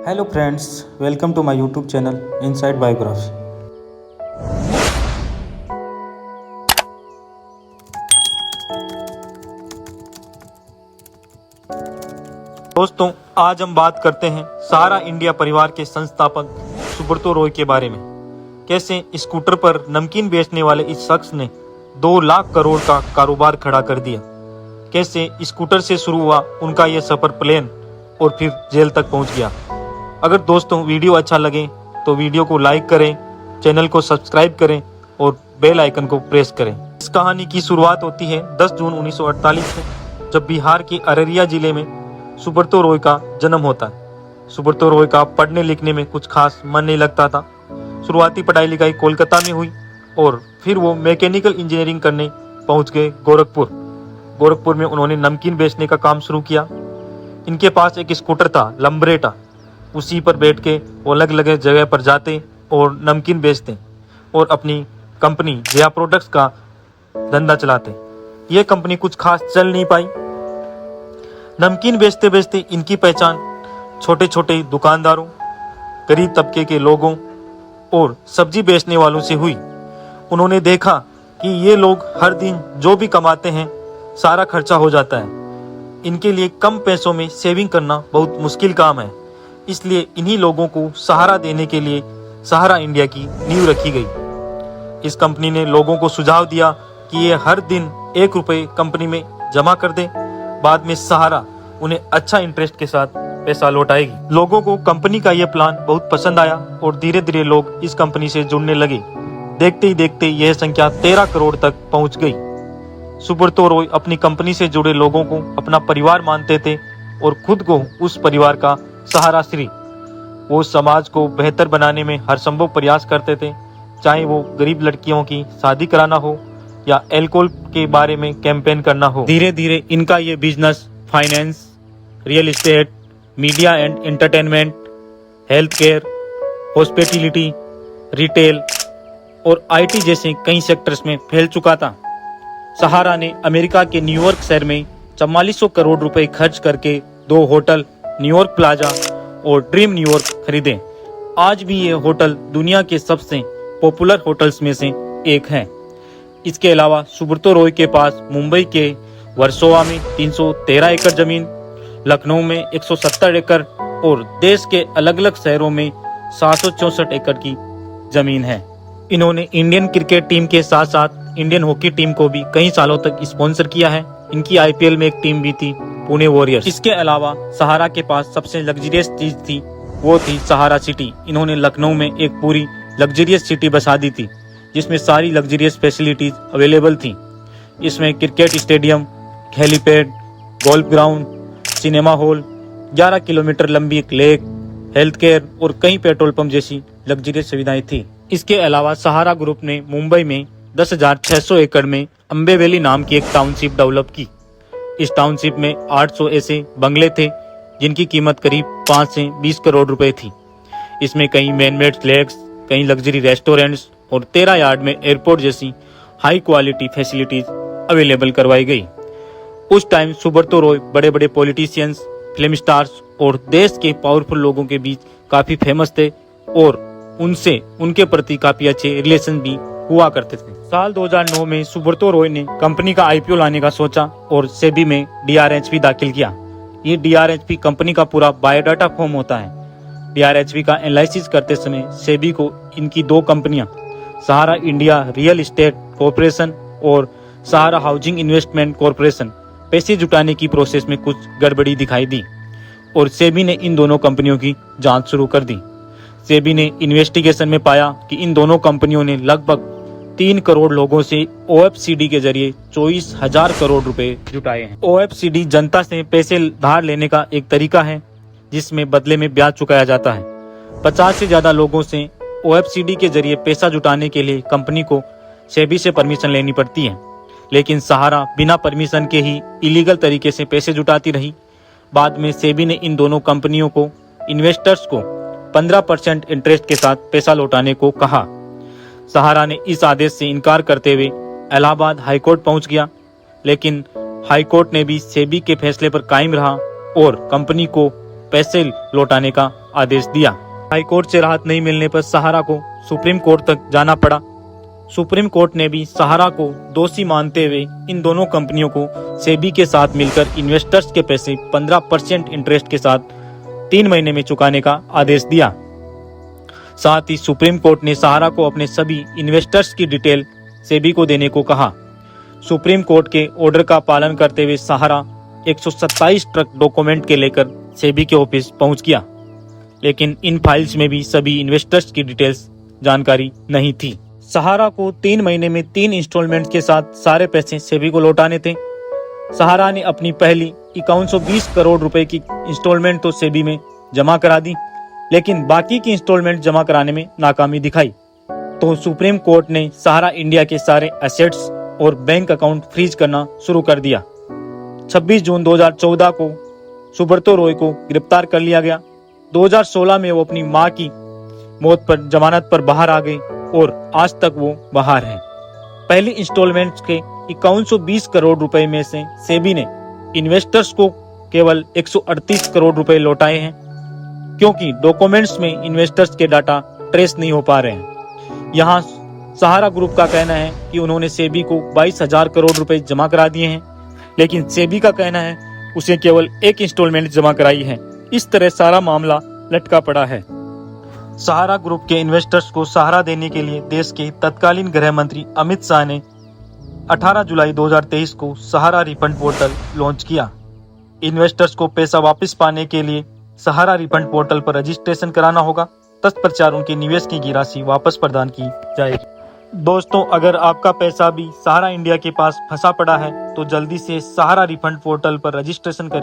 Hello friends, welcome to my YouTube channel inside biography. दोस्तों, आज हम बात करते हैं सहारा इंडिया परिवार के संस्थापक सुब्रतो रॉय के बारे में। कैसे स्कूटर पर नमकीन बेचने वाले इस शख्स ने 2 लाख करोड़ का कारोबार खड़ा कर दिया। कैसे स्कूटर से शुरू हुआ उनका यह सफर प्लेन और फिर जेल तक पहुंच गया। अगर दोस्तों वीडियो अच्छा लगे तो वीडियो को लाइक करें, चैनल को सब्सक्राइब करें और बेल आइकन को प्रेस करें। इस कहानी की शुरुआत होती है 10 जून 1948 से, जब बिहार के अररिया जिले में सुब्रतो रॉय का जन्म होता है। सुब्रतो रॉय का पढ़ने लिखने में कुछ खास मन नहीं लगता था। शुरुआती पढ़ाई लिखाई कोलकाता में हुई और फिर वो मैकेनिकल इंजीनियरिंग करने पहुंच गए गोरखपुर में उन्होंने नमकीन बेचने का काम शुरू किया। इनके पास एक स्कूटर था, लंबरेटा। उसी पर बैठ के वो अलग अलग जगह पर जाते और नमकीन बेचते और अपनी कंपनी जया प्रोडक्ट्स का धंधा चलाते। ये कंपनी कुछ खास चल नहीं पाई। नमकीन बेचते बेचते इनकी पहचान छोटे छोटे दुकानदारों, गरीब तबके के लोगों और सब्जी बेचने वालों से हुई। उन्होंने देखा कि ये लोग हर दिन जो भी कमाते हैं सारा खर्चा हो जाता है। इनके लिए कम पैसों में सेविंग करना बहुत मुश्किल काम है। इसलिए इन्हीं लोगों को सहारा देने के लिए सहारा इंडिया की नींव रखी गई। इस कंपनी ने लोगों को सुझाव दिया कि ये हर दिन 1 रुपये कंपनी में जमा कर दें, बाद में सहारा उन्हें अच्छा इंटरेस्ट के साथ पैसा लौटाएगी। लोगों को कंपनी का यह प्लान बहुत पसंद आया और धीरे धीरे लोग इस कंपनी से जुड़ने लगे। देखते ही देखते यह संख्या 13 करोड़ तक पहुंच गई। सुब्रतो रॉय अपनी कंपनी से जुड़े लोगों को अपना परिवार मानते थे और खुद को उस परिवार का सहारा श्री। वो समाज को बेहतर बनाने में हर संभव प्रयास करते थे, चाहे वो गरीब लड़कियों की शादी कराना हो या अल्कोहल के बारे में कैंपेन करना हो। धीरे धीरे इनका ये business finance, real estate, media and entertainment, health care, hospitality, retail और आईटी जैसे कई सेक्टर्स में फैल चुका था। सहारा ने अमेरिका के न्यूयॉर्क शहर में 4400 करोड़ रुपए खर्च करके 2 होटल, न्यूयॉर्क प्लाजा और ड्रीम न्यूयॉर्क खरीदे। आज भी ये होटल दुनिया के सबसे पॉपुलर होटल्स में से एक है। इसके अलावा सुब्रतो रॉय के पास मुंबई के वर्सोवा में 313 एकड़ जमीन, लखनऊ में 170 एकड़ और देश के अलग अलग शहरों में 764 एकड़ की जमीन है। इन्होंने इंडियन क्रिकेट टीम के साथ साथ इंडियन हॉकी टीम को भी कई सालों तक स्पॉन्सर किया है। इनकी आईपीएल में एक टीम भी थी, पुणे वॉरियर्स। इसके अलावा सहारा के पास सबसे लग्जरियस चीज थी, वो थी सहारा सिटी। इन्होंने लखनऊ में एक पूरी लग्जरियस सिटी बसा दी थी, जिसमें सारी लग्जरियस फैसिलिटीज अवेलेबल थी। इसमें cricket stadium, helipad, golf ground, cinema hall, 11 kilometre लंबी एक लेक, हेल्थ केयर और कई पेट्रोल पंप जैसी लग्जरियस सुविधाएं थी। इसके अलावा सहारा ग्रुप ने मुंबई में 10,600 एकड़ में अम्बे वैली नाम की एक टाउनशिप डेवलप की। इस टाउनशिप में 800 ऐसे बंगले थे जिनकी कीमत करीब 5 से 20 करोड़ रुपए थी। इसमें कई मैनमेड लेक्स, कई लग्जरी रेस्टोरेंट्स और 13 यार्ड में एयरपोर्ट जैसी हाई क्वालिटी फैसिलिटीज अवेलेबल करवाई गई। उस टाइम सुब्रतो रॉय बड़े बड़े पॉलिटिशियंस, फिल्म स्टार्स और देश के पावरफुल लोगों के बीच काफी फेमस थे और उनसे उनके प्रति काफी अच्छे रिलेशन भी हुआ करते थे। साल 2009 में सुब्रतो रॉय ने कंपनी का आईपीओ लाने का सोचा और सेबी में डीआरएचपी दाखिल किया। ये डीआरएचपी कंपनी का पूरा बायोडाटा फॉर्म होता है। डीआरएचपी का एनालिसिस करते समय सेबी को इनकी 2 कंपनियां, सहारा इंडिया रियल एस्टेट कॉर्पोरेशन और सहारा हाउसिंग इन्वेस्टमेंट कॉर्पोरेशन, पैसे जुटाने की प्रोसेस में कुछ गड़बड़ी दिखाई दी और सेबी ने इन दोनों कंपनियों की जांच शुरू कर दी। सेबी ने इन्वेस्टिगेशन में पाया कि इन दोनों कंपनियों ने लगभग 3 करोड़ लोगों से ओएफसीडी के जरिए 24,000 करोड़ रुपए जुटाए हैं। ओएफसीडी जनता से पैसे धार लेने का एक तरीका है जिसमें बदले में ब्याज चुकाया जाता है। 50 से ज्यादा लोगों से ओएफसीडी के जरिए पैसा जुटाने के लिए कंपनी को सेबी से परमिशन लेनी पड़ती है, लेकिन सहारा बिना परमिशन के ही इलीगल तरीके से पैसे जुटाती रही। बाद में सेबी ने इन दोनों कंपनियों को इन्वेस्टर्स को 15% इंटरेस्ट के साथ पैसा लौटाने को कहा। सहारा ने इस आदेश से इनकार करते हुए इलाहाबाद हाईकोर्ट पहुंच गया, लेकिन हाईकोर्ट ने भी सेबी के फैसले पर कायम रहा और कंपनी को पैसे लौटाने का आदेश दिया। हाईकोर्ट से राहत नहीं मिलने पर सहारा को सुप्रीम कोर्ट तक जाना पड़ा। सुप्रीम कोर्ट ने भी सहारा को दोषी मानते हुए इन दोनों कंपनियों को सेबी के साथ मिलकर इन्वेस्टर्स के पैसे 15% इंटरेस्ट के साथ 3 महीने में चुकाने का आदेश दिया। साथ ही सुप्रीम कोर्ट ने सहारा को अपने सभी इन्वेस्टर्स की डिटेल सेबी को देने को कहा। सुप्रीम कोर्ट के ऑर्डर का पालन करते हुए सहारा 127 ट्रक डॉक्यूमेंट के लेकर सेबी के ऑफिस पहुंच गया, लेकिन इन फाइल्स में भी सभी इन्वेस्टर्स की डिटेल्स जानकारी नहीं थी। सहारा को 3 महीने में 3 इंस्टॉलमेंट के साथ सारे पैसे सेबी को लौटाने थे। सहारा ने अपनी पहली 5120 करोड़ रुपए की इंस्टॉलमेंट तो सेबी में जमा करा दी, लेकिन बाकी की इंस्टॉलमेंट जमा कराने में नाकामी दिखाई। तो सुप्रीम कोर्ट ने सहारा इंडिया के सारे एसेट्स और बैंक अकाउंट फ्रीज करना शुरू कर दिया। 26 जून 2014 को सुब्रतो रॉय को गिरफ्तार कर लिया गया। 2016 में वो अपनी मां की मौत पर जमानत पर बाहर आ गए और आज तक वो बाहर हैं। पहली इंस्टॉलमेंट के 5120 करोड़ रुपए में से सेबी ने इन्वेस्टर्स को केवल 138 करोड़ रुपए लौटाए हैं, क्योंकि डॉक्यूमेंट्स में इन्वेस्टर्स के डाटा ट्रेस नहीं हो पा रहे हैं। यहाँ सहारा ग्रुप का कहना है कि उन्होंने सेबी को 22,000 करोड़ रुपए जमा करा दिए हैं, लेकिन सेबी का कहना है उसे केवल एक इंस्टॉलमेंट जमा कराई है। इस तरह सारा मामला लटका पड़ा है। सहारा ग्रुप के इन्वेस्टर्स को सहारा देने के लिए देश के तत्कालीन गृह मंत्री अमित शाह ने 18 जुलाई 2023 को सहारा रिफंड पोर्टल लॉन्च किया। इन्वेस्टर्स को पैसा वापस पाने के लिए सहारा रिफंड पोर्टल पर रजिस्ट्रेशन कराना होगा। तत्पश्चात उनके निवेश की राशि वापस प्रदान की जाएगी। दोस्तों, अगर आपका पैसा भी सहारा इंडिया के पास फंसा पड़ा है तो जल्दी से सहारा रिफंड पोर्टल पर रजिस्ट्रेशन करें।